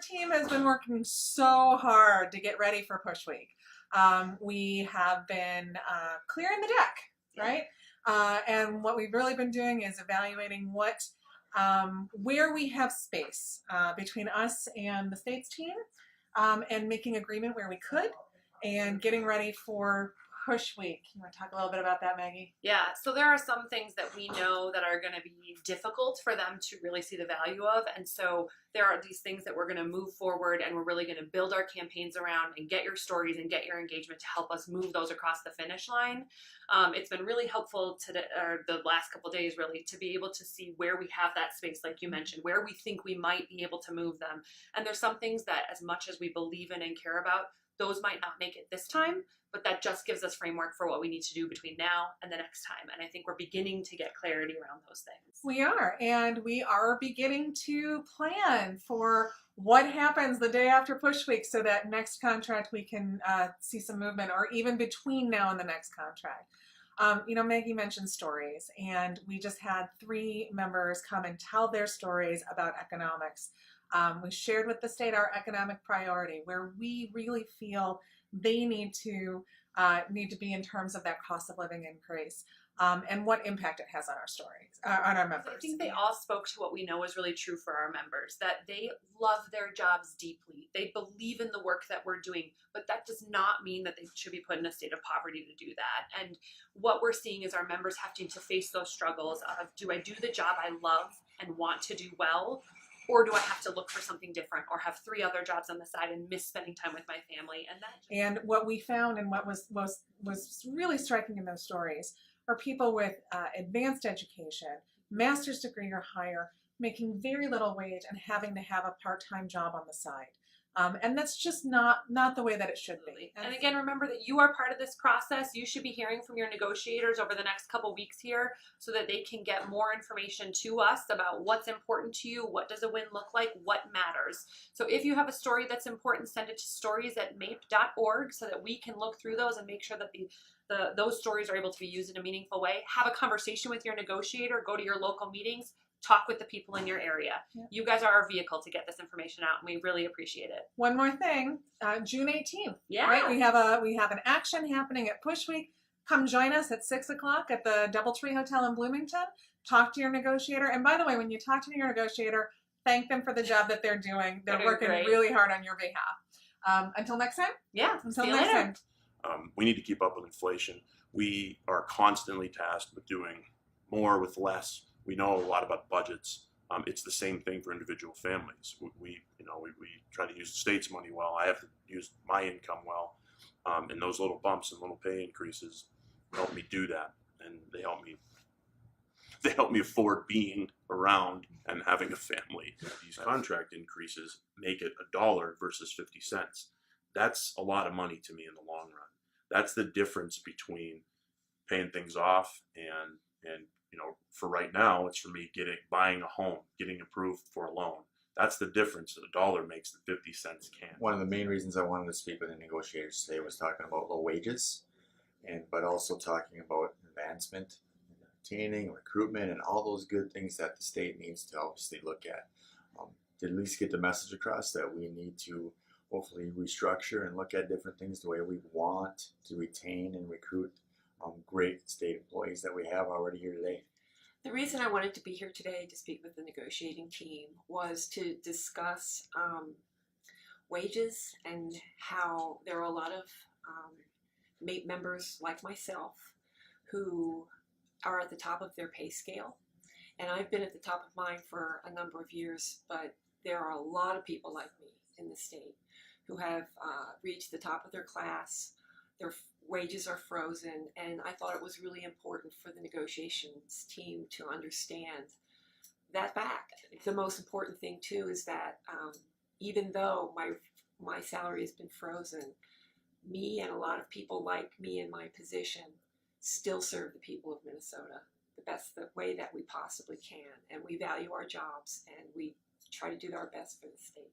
team has been working so hard to get ready for Push Week. We have been clearing the deck, right? And what we've really been doing is evaluating where we have space between us and the state's team, and making agreement where we could, and getting ready for Push Week. You want to talk a little bit about that, Maggie? Yeah, so there are some things that we know that are going to be difficult for them to really see the value of, and so there are these things that we're going to move forward, and we're really going to build our campaigns around and get your stories and get your engagement to help us move those across the finish line. It's been really helpful the last couple of days, really, to be able to see where we have that space, like you mentioned, where we think we might be able to move them. And there's some things that, as much as we believe in and care about, those might not make it this time, but that just gives us framework for what we need to do between now and the next time. And I think we're beginning to get clarity around those things. We are, and we are beginning to plan for what happens the day after Push Week, so that next contract we can see some movement, or even between now and the next contract. Maggie mentioned stories, and we just had 3 members come and tell their stories about economics. We shared with the state our economic priority, where we really feel they need to be in terms of that cost of living increase, and what impact it has on our stories, on our members. I think they all spoke to what we know is really true for our members, that they love their jobs deeply. They believe in the work that we're doing, but that does not mean that they should be put in a state of poverty to do that. And what we're seeing is our members having to face those struggles of, do I do the job I love and want to do well, or do I have to look for something different, or have 3 other jobs on the side and miss spending time with my family? And what we found, and what was really striking in those stories, are people with advanced education, master's degree or higher, making very little wage and having to have a part-time job on the side. And that's just not the way that it should be. And again, remember that you are part of this process. You should be hearing from your negotiators over the next couple weeks here, so that they can get more information to us about what's important to you, what does a win look like, what matters. So if you have a story that's important, send it to stories@mape.org so that we can look through those and make sure that those stories are able to be used in a meaningful way. Have a conversation with your negotiator, go to your local meetings, talk with the people in your area. Yeah. You guys are our vehicle to get this information out, and we really appreciate it. One more thing, June 18th. Yeah. Right? We have an action happening at Push Week. Come join us at 6 o'clock at the DoubleTree Hotel in Bloomington. Talk to your negotiator. And by the way, when you talk to your negotiator, thank them for the job that they're doing. They're working really hard on your behalf. Until next time. Yeah. Until next time. We need to keep up with inflation. We are constantly tasked with doing more with less. We know a lot about budgets. It's the same thing for individual families. We try to use the state's money well. I have to use my income well, and those little bumps and little pay increases help me do that, and they help me afford being around and having a family. These contract increases make it $1 versus 50 cents. That's a lot of money to me in the long run. That's the difference between paying things off and for right now, it's for me buying a home, getting approved for a loan. That's the difference $1 makes the 50 cents can. One of the main reasons I wanted to speak with the negotiators today was talking about low wages, but also talking about advancement, retaining, recruitment, and all those good things that the state needs to obviously look at. To at least get the message across that we need to hopefully restructure and look at different things the way we want to retain and recruit great state employees that we have already here today. The reason I wanted to be here today to speak with the negotiating team was to discuss wages, and how there are a lot of MAPE members like myself who are at the top of their pay scale. And I've been at the top of mine for a number of years, but there are a lot of people like me in the state who have reached the top of their class. Their wages are frozen, and I thought it was really important for the negotiations team to understand that fact. The most important thing too is that even though my salary has been frozen, me and a lot of people like me in my position still serve the people of Minnesota the way that we possibly can, and we value our jobs, and we try to do our best for the state.